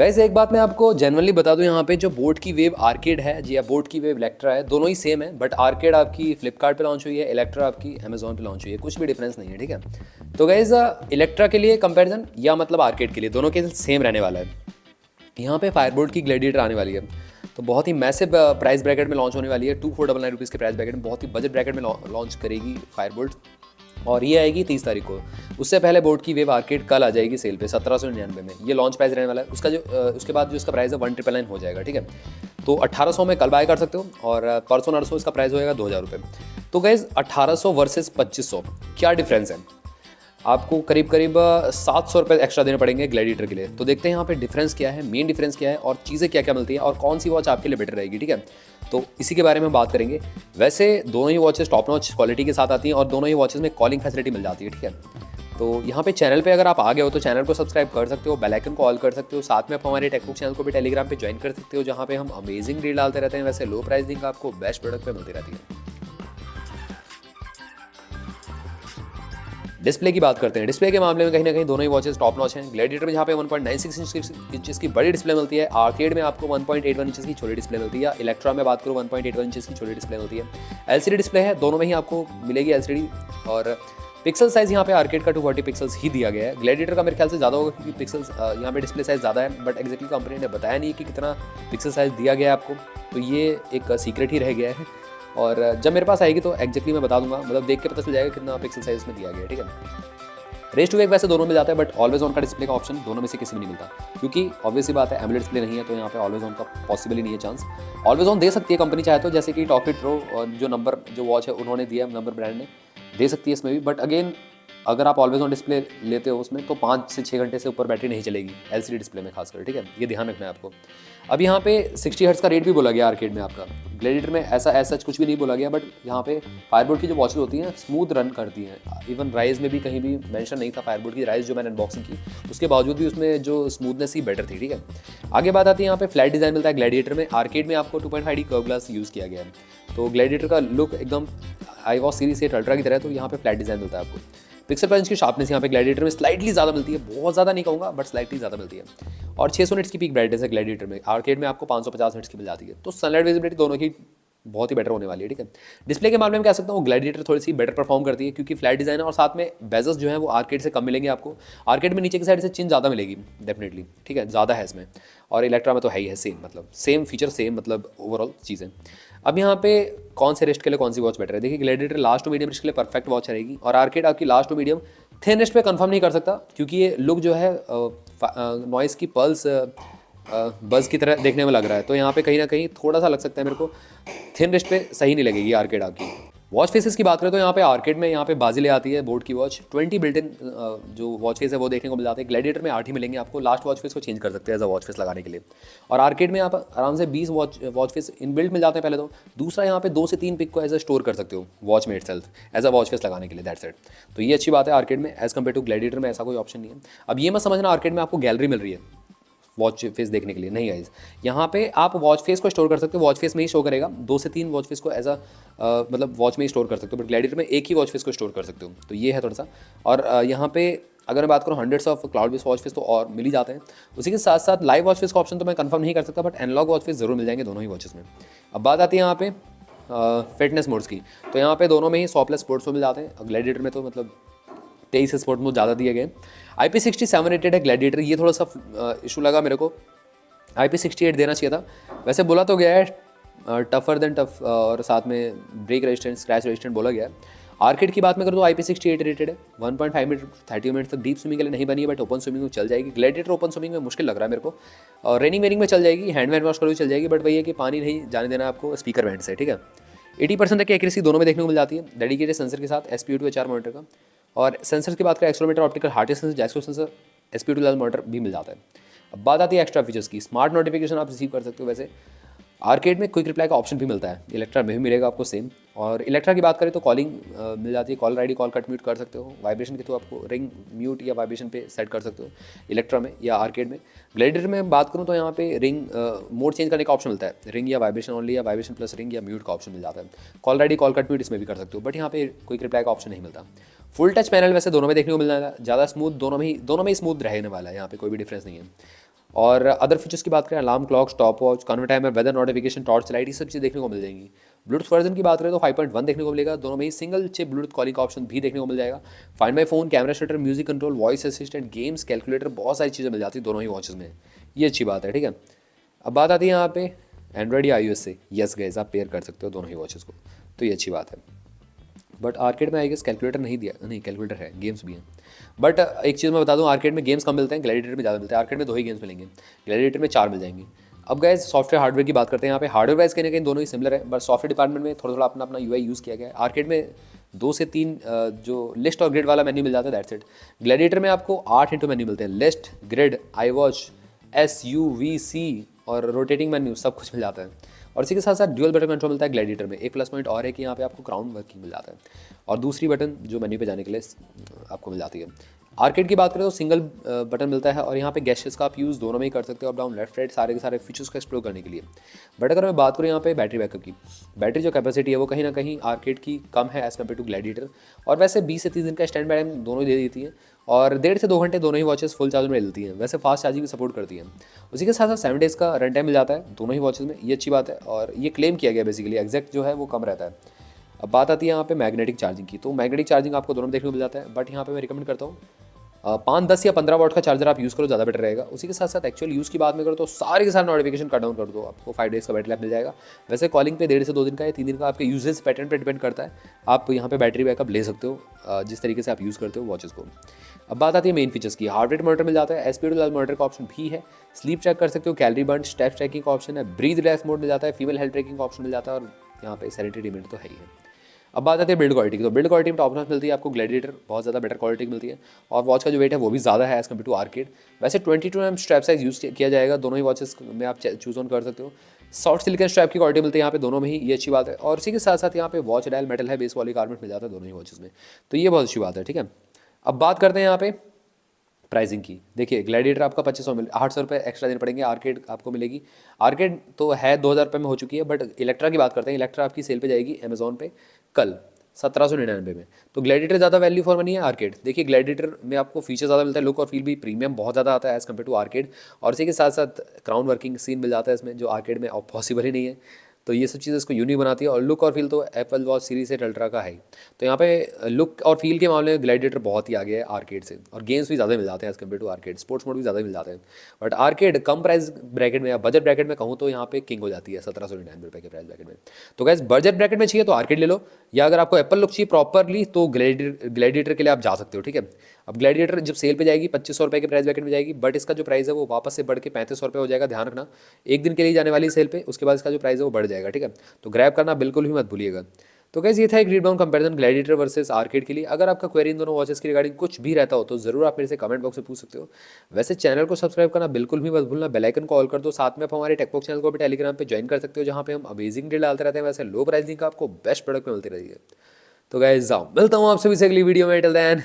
वैसे एक बात मैं आपको जनरली बता दूं, यहाँ पे जो बोट की वेव आर्केड है जी या बोट की वेव इलेक्ट्रा है, दोनों ही सेम है। बट आर्केड आपकी फ्लिपकार्ट पे लॉन्च हुई है, इलेक्ट्रा आपकी अमेजोन पे लॉन्च हुई है, कुछ भी डिफरेंस नहीं है, ठीक है। तो गाइज इलेक्ट्रा के लिए कंपैरिजन या मतलब आर्केड के लिए दोनों के सेम रहने वाला है। यहाँ पे फायरबोल्ट की ग्लैडिएटर आने वाली है, तो बहुत ही मैसिव प्राइस ब्रैकेट में लॉन्च होने वाली है। 2499 रुपीज़ के प्राइस ब्रैकेट में, बहुत ही बजट ब्रैकेट में लॉन्च करेगी फायरबोल्ट। और ये आएगी 30 तारीख को। उससे पहले बोट की वेव आर्केड कल आ जाएगी सेल पे 1799 में। ये लॉन्च प्राइस रहने वाला है उसका। जो उसके बाद जो इसका प्राइस है 1999 हो जाएगा, ठीक है। तो 1800 में कल बाय कर सकते हो, और परसों नरसों इसका प्राइस होएगा 2000 रुपये। तो गाइज 1800 वर्सेस 2500 क्या डिफरेंस है? आपको करीब करीब 700 रुपये एक्स्ट्रा देने पड़ेंगे ग्लैडिएटर के लिए। तो देखते हैं यहाँ पे डिफरेंस क्या है, मेन डिफरेंस क्या है, और चीज़ें क्या क्या मिलती हैं, और कौन सी वॉच आपके लिए बेटर रहेगी, ठीक है। तो इसी के बारे में बात करेंगे। वैसे दोनों ही वॉचेस टॉप नॉच क्वालिटी के साथ आती हैं, और दोनों ही वॉचेस में कॉलिंग फैसिलिटी मिल जाती है, ठीक है। तो यहाँ पे चैनल पे अगर आप आ गए हो तो चैनल को सब्सक्राइब कर सकते हो, बेल आइकन को ऑल कर सकते हो। साथ में आप हमारे टेकबुक चैनल को भी टेलीग्राम पे ज्वाइन कर सकते हो, जहाँ पे हम अमेजिंग डील डालते रहते हैं। वैसे लो प्राइस लिंक आपको बेस्ट प्रोडक्ट पे मिलती रहती है। डिस्प्ले की बात करते हैं। डिस्प्ले के मामले में कहीं ना कहीं दोनों ही वॉचेस टॉप नॉच हैं। ग्लैडिएटर में जहाँ पे 1.96 इंचेस की बड़ी डिस्प्ले मिलती है, आर्केड में आपको 1.81 इंचेस की छोटी डिस्प्ले मिलती है, या इलेक्ट्रा में बात करूँ 1.81 इंचेस की छोटी डिस्प्ले मिलती है। एलसीडी डिस्प्ले है, दोनों में ही आपको मिलेगी एलसीडी। और पिक्सल साइज यहाँ पे आर्केड का 240 पिक्सल्स ही दिया गया है। ग्लैडिएटर का मेरे ख्याल से ज़्यादा होगा, क्योंकि पिक्सल्स यहाँ पे डिस्प्ले साइज ज़्यादा है, बट एक्जैक्टली कंपनी ने बताया नहीं कि कितना पिक्सल साइज दिया गया है आपको। तो ये एक सीक्रेट ही रह गया है, और जब मेरे पास आएगी तो एक्जैक्टली मैं बता दूंगा, मतलब देख के पता चल जाएगा कितना पिक्सल साइज में दिया गया है, ठीक है। रेस टू वेक वैसे दोनों में जाता है, बट ऑलवेज ऑन का डिस्प्ले का ऑप्शन दोनों में से किसी में नहीं मिलता, क्योंकि ऑब्वियस सी बात है एमुलेट डिस्प्ले नहीं है, तो यहाँ पे ऑलवेज ऑन का पॉसिबल ही नहीं है चांस। ऑलवेज ऑन दे सकती है कंपनी चाहे तो, जैसे कि टॉकफिट प्रो और जो वॉच है उन्होंने दिया, नंबर ब्रांड ने दे सकती है इसमें भी। बट अगेन अगर आप ऑलवेज ऑन डिस्प्ले लेते हो उसमें, तो 5 से 6 घंटे से ऊपर बैटरी नहीं चलेगी एलसीडी डिस्प्ले में खासकर, ठीक है। ये ध्यान रखना है आपको। अब यहाँ पे 60 हर्ट्ज का रेट भी बोला गया आर्केड में आपका। ग्लैडिएटर में ऐसा सच कुछ भी नहीं बोला गया, बट यहाँ पे फायरबोल्ट की जो वॉचेस होती हैं स्मूथ रन करती हैं। इवन राइज में भी कहीं भी मेंशन नहीं था फायरबोल्ट की। राइज जो मैंने अनबॉक्सिंग की, उसके बावजूद भी उसमें जो स्मूथनेस ही बेटर थी, ठीक है। आगे बात आती है यहाँ पे फ्लैट डिजाइन मिलता है ग्लैडिएटर में। आर्केड में आपको 2.5D कर्व ग्लास यूज़ किया गया है, तो ग्लैडिएटर का लुक एकदम आईवॉस सीरीज 8 अल्ट्रा की तरह है, तो यहाँ पे फ्लैट डिजाइन मिलता है आपको। पिक्सल पर इंच की शार्पनेस यहाँ पे ग्लैडिएटर में स्लाइटली ज़्यादा मिलती है, बहुत ज़्यादा नहीं कहूँगा, बट स्लाइटली ज़्यादा मिलती है। और 600 निट्स की पीक ब्राइटनेस है ग्लैडिएटर में। आर्केड में आपको 550 निट्स की मिल जाती है, तो सनलाइट विजिबिलिटी दोनों की बहुत ही बेटर होने वाली है, ठीक है। डिस्प्ले के मामले में कह सकता हूँ ग्लैडिएटर थोड़ी सी बेटर परफॉर्म करती है, क्योंकि फ्लैट डिजाइन है, और साथ में बेजल्स जो है वो आर्केड से कम मिलेंगे आपको। आर्केड में नीचे की साइड से चिन ज़्यादा मिलेगी डेफिनेटली, ठीक है, ज़्यादा है इसमें। और इलेक्ट्रा में तो है ही है सेम, मतलब सेम फीचर सेम, मतलब ओवरऑल चीज़ें। अब यहाँ पे कौन से रिस्ट के लिए कौन सी वॉच बेटर है? देखिए Gladiator last to medium wrist के लिए परफेक्ट वॉच रहेगी, और आर्केड आपकी last to medium thin wrist पे कंफर्म नहीं कर सकता, क्योंकि ये लुक जो है नॉइस की पल्स बज़ की तरह देखने में लग रहा है। तो यहाँ पे कहीं ना कहीं थोड़ा सा लग सकता है मेरे को, थिन रिस्ट पे सही नहीं लगेगी आर्केड आपकी। वॉच फेसेस की बात करें तो यहाँ पे आर्केड में यहाँ पे बाजी ले आती है बोट की वॉच। 20 बिल्ट इन जो वॉच फेस है वो देखने को मिल जाते हैं। ग्लैडिएटर में 8 ही मिलेंगे आपको। लास्ट वॉच फेस को चेंज कर सकते हैं एज अ वॉच फेस लगाने के लिए। और आर्केड में आप आराम से 20 वॉच फेस इन बिल्ट मिल जाते हैं पहले तो। दूसरा यहाँ पे 2 से 3 पिक को एज अ स्टोर कर सकते हो वॉच में itself as a watch face लगाने के लिए, दैट्स इट। तो ये अच्छी बात है आर्केड में एज कम्पेयर टू ग्लैडिएटर में ऐसा कोई ऑप्शन नहीं है। अब ये मत समझना आर्केड में आपको गैलरी मिल रही है वॉच फेस देखने के लिए, नहीं गाइज। यहाँ पे आप वॉच फेस को स्टोर कर सकते हो, वॉच फेस में ही शो करेगा। 2 से 3 वॉच फेस को एज अ मतलब वॉच में ही स्टोर कर सकते हो, बट ग्लैडिएटर में एक ही वॉच फेस को स्टोर कर सकते हो। तो ये है थोड़ा सा। और यहाँ पे अगर मैं बात करूँ hundreds of cloud based watch face तो और मिल ही जाते हैं। उसी के साथ साथ लाइव वॉच फेस का ऑप्शन तो मैं कंफर्म नहीं कर सकता, बट एनालॉग वॉच फेस जरूर मिल जाएंगे दोनों ही वॉचेस में। अब बात आती है यहाँ पे फिटनेस मोड्स की, तो यहाँ पे दोनों में ही 100+ स्पोर्ट्स मिल जाते हैं। ग्लैडिएटर में तो मतलब 23 स्पोर्ट मोड ज़्यादा दिए गए। IP67 रेटेड है ग्लैडिएटर, ये थोड़ा सा इशू लगा मेरे को। IP68 देना चाहिए था। वैसे बोला तो गया है टफर देन टफ, और साथ में ब्रेक रेजिस्टेंट, स्क्रैच रेजिस्टेंट बोला गया है। आर्केड की बात में करूँ तो IP68 रेटेड है। 1.5 मिनट 30 मिनट तक डीप स्विमिंग के लिए नहीं बनी है, बट ओपन स्विमिंग में चल जाएगी। ग्लैडिएटर ओपन स्विमिंग में मुश्किल लग रहा है मेरे को, और रेनिंग वेनिंग में चल जाएगी, हैंड वॉश करो चल जाएगी, बट वही है कि पानी नहीं जाने देना आपको स्पीकर बैंड से, ठीक है। 80% तक की एक्यूरेसी दोनों में देखने को मिल जाती है, डेडिकेटेड सेंसर के साथ SPO2 HR मॉनिटर का। और सेंसर की बात करें एक्सेलेरोमीटर, ऑप्टिकल हार्ट सेंसर, जैक्सो सेंसर, SPO2 लेवल मॉनिटर भी मिल जाता है। अब बात आती है एक्स्ट्रा फीचर्स की। स्मार्ट नोटिफिकेशन आप रिसीव कर सकते हो। वैसे आर्केड में क्विक रिप्लाई का ऑप्शन भी मिलता है, इलेक्ट्रा में भी मिलेगा आपको सेम। और इलेक्ट्रा की बात करें तो कॉलिंग मिल जाती है, caller ID, call cut mute कर सकते हो। वाइब्रेशन के थ्रू आपको रिंग म्यूट या वाइब्रेशन पे सेट कर सकते हो इलेक्ट्रा में या आर्केड में। ग्लैडिएटर में बात करूँ तो यहाँ पे रिंग मोड चेंज करने का ऑप्शन मिलता है, रिंग या वाइब्रेशन ओनली, या वाइब्रेशन प्लस रिंग या म्यूट का ऑप्शन मिल जाता है। Call ID, call cut mute इसमें भी कर सकते हो, बट यहाँ पे क्विक रिप्लाई का ऑप्शन नहीं मिलता। फुल टच पैनल वैसे दोनों में देखने को मिल जाएगा, ज़्यादा स्मूथ दोनों में ही स्मूथ रहने वाला है, यहाँ पे कोई भी डिफरेंस नहीं है। और अदर फीचर्स की बात करें, alarm clock, stop watch, convert timer, weather notification, torch light, ये सब चीज़ देखने को मिल जाएंगी। ब्लूटूथ वर्जन की बात करें तो 5.1 देखने को मिलेगा, दोनों में ही सिंगल चिप ब्लूटूथ कॉलिंग का ऑप्शन भी देखने को मिल जाएगा। Find my phone, camera shutter, music control, voice assistant, games, calculator, बहुत सारी चीज़ें मिल जाती है दोनों ही वॉचेस में। ये अच्छी बात है, ठीक है। अब बात आती है यहाँ पे एंड्रॉइड या iOS से। यस गाइस, आप पेयर कर सकते हो दोनों ही वॉचेस को, तो ये अच्छी बात है। बट आर्केड में आई गेस कैलकुलेटर नहीं दिया, नहीं कैलकुलेटर है, गेम्स भी हैं। बट एक चीज़ मैं बता दूं, आर्केड में गेम्स कम मिलते हैं, ग्लैडिएटर में ज़्यादा मिलते हैं। आर्केड में 2 ही गेम्स मिलेंगे, ग्लैडिएटर में 4 मिल जाएंगे। अब गैस सॉफ्टवेयर हार्डवेयर की बात करते हैं। यहाँ पे हार्डवेयर वाइज कहीं ना कहीं दोनों ही सिमिलर है, बट सॉफ्टवेयर डिपार्टमेंट में थोड़ा थोड़ा अपना अपना UI यूज़ किया गया है। आर्केड में 2 से 3 जो लिस्ट और ग्रिड वाला मेन्यू मिल जाता है, दैट्स इट। ग्लैडिएटर में आपको 8 इंटू मेन्यू मिलते हैं, list, grid, I watch, SUVC और रोटेटिंग मेन्यू, सब कुछ मिल जाता है। और इसी के साथ साथ ड्यूअल बटन कंट्रोल मिलता है ग्लैडिएटर में। एक प्लस पॉइंट और है कि यहाँ पे आपको क्राउन वर्किंग मिल जाता है, और दूसरी बटन जो मेन्यू पे जाने के लिए आपको मिल जाती है। आर्केड की बात करें तो सिंगल बटन मिलता है, और यहाँ पे गैसेस का आप यूज़ दोनों में ही कर सकते हो, अप डाउन लेफ्ट राइट, सारे के सारे फीचर्स को एक्सप्लोर करने के लिए। बट अगर मैं बात करूँ यहाँ पे बैटरी बैकअप की, बैटरी जो कैपेसिटी है वो कहीं ना कहीं आर्केड की कम है एज़ कम्पेयर टू ग्लैडिएटर। और वैसे 20 से 30 दिन का स्टैंड बाय टाइम दोनों दे देती है, और 1.5 से 2 घंटे दोनों ही वॉचेस फुल चार्ज में लेती हैं। वैसे फास्ट चार्जिंग भी सपोर्ट करती है। उसी के साथ साथ 7 डेज़ का रन टाइम मिल जाता है दोनों ही वॉचेस में, ये अच्छी बात है। और ये क्लेम किया गया बेसिकली, एग्जैक्ट जो है वो कम रहता है। अब बात आती है यहाँ पे मैग्नेटिक चार्जिंग की, तो मैग्नेटिक चार्जिंग आपको दोनों में देखने को मिल जाता है, बट यहाँ पे मैं रिकमेंड करता हूँ 5, 10 या 15 वॉट का चार्जर आप यूज़ करो, ज़्यादा बेटर रहेगा। उसी के साथ साथ एक्चुअल यूज़ की बात में करो तो सारे के सारे नोटिफिकेशन कट डाउन कर दो, आपको 5 डेज़ का बैटरी लाइफ मिल जाएगा। वैसे कॉलिंग पे 1.5 से 2 दिन का या 3 दिन का आपके यूजेज पैटर्न पे डिपेंड करता है, आप यहाँ पे बैटरी बैकअप ले सकते हो जिस तरीके से आप यूज़ करते हो वॉचेस को। अब बात आती है मेन फीचर्स की, हार्ट रेट मॉनिटर मिल जाता है, SPO2 मॉनिटर का ऑप्शन भी है, स्लीप चेक कर सकते हो, कैलोरी बर्न, स्टेप ट्रैकिंग का ऑप्शन है, ब्रीथ रिलैक्स मोड मिल जाता है, फीमेल हेल्थ ट्रैकिंग का ऑप्शन मिल जाता है, और यहाँ पे सैनिटरी लिमिट तो है ही है। अब बात आती है बिल्ड क्वालिटी की, तो बिल्ड क्वालिटी में टॉप नॉच मिलती है आपको, ग्लैडिएटर बहुत ज़्यादा बेटर क्वालिटी की मिलती है, और वॉच का जो वेट है वो भी ज़्यादा है एज़ कम्पेयर टू आर्केड। वैसे 22 mm स्ट्रैप साइज यूज़ किया जाएगा, दोनों ही वॉचेस में आप चूज़ ऑन कर सकते हो। सॉफ्ट सिलिकन स्ट्रैप की क्वालिटी मिलती है यहाँ पे दोनों में ही, ये अच्छी बात है। और इसी के साथ साथ यहाँ पे वॉच डायल मेटल है, बेस वाली कार्बन मिल जाता है दोनों ही वॉचेस में, तो ये बहुत अच्छी बात है, ठीक है। अब बात करते हैं यहाँ पे प्राइसिंग की। देखिए ग्लैडिएटर आपका 2500 मिल 800 रुपये एक्स्ट्रा देने पड़ेंगे, आर्केड आपको मिलेगी। आर्केड तो है 2000 रुपये में हो चुकी है, बट इलेक्ट्रा की बात करते हैं, इलेक्ट्रा आपकी सेल पे जाएगी अमेजोन पे कल 1799 में। तो ग्लैडिएटर ज़्यादा वैल्यू फॉर मनी है आर्केड। देखिए ग्लैडिएटर में आपको फीचर ज़्यादा मिलता है, लुक और फील भी प्रीमियम बहुत ज़्यादा आता है एज़ कम्पेयर टू आर्केड, और इसी के साथ साथ क्राउन वर्किंग सीन मिल जाता है इसमें, जो आर्केड में पॉसिबल ही नहीं है। तो ये सब चीज़ें इसको यूनिक बनाती है, और लुक और फील तो एप्पल वॉच सीरीज से अल्ट्रा का है ही। तो यहाँ पे लुक और फील के मामले में ग्लैडिएटर बहुत ही आगे है आर्केड से, और गेम्स भी ज़्यादा मिल जाते हैं as compare to Arcade, sports mode भी ज़्यादा मिल जाते हैं। बट आर्केड कम प्राइस ब्रैकेट में या बजट ब्रैकेट में कहूँ तो यहाँ पे किंग हो जाती है 1799 के प्राइस ब्रैकेट में। तो गैस बजट ब्रैकेट में चाहिए तो आर्केड ले लो, या अगर आपको एप्पल लुक चाहिए प्रॉपरली तो ग्लैडिएटर के लिए आप जा सकते हो, ठीक है। अब ग्लैडिएटर जब सेल पे जाएगी 2500 रुपये के प्राइस ब्रैकेट में जाएगी, बट इसका जो प्राइस है वो वापस से बढ़ के 3500 रुपये हो जाएगा, ध्यान रखना। एक दिन के लिए जाने वाली सेल पे, उसके बाद इसका जो प्राइस है वो बढ़ जाएगा, ठीक है। तो ग्रैब करना बिल्कुल भी मत भूलिएगा। तो गैस ये था एक read down comparison gladiator versus arcade के लिए। अगर आपका क्वेरी इन दोनों वॉचेस की रिगार्डिंग कुछ भी रहता हो तो जरूर आप मेरे से कमेंट बॉक्स में पूछ सकते हो। वैसे चैनल को सब्सक्राइब करना बिल्कुल भी मत भूलना, बेल आइकन को ऑल कर दो, साथ में आप हमारे टेकबॉक्स चैनल को भी टेलीग्राम पे ज्वाइन कर सकते हो, जहाँ पे हम अमेजिंग डील डालते रहते हैं। वैसे लो प्राइसिंग का आपको बेस्ट प्रोडक्ट मिलती रहती है। तो गाइस जाओ, मिलता हूँ आपसे भी अगली वीडियो में, टिल देन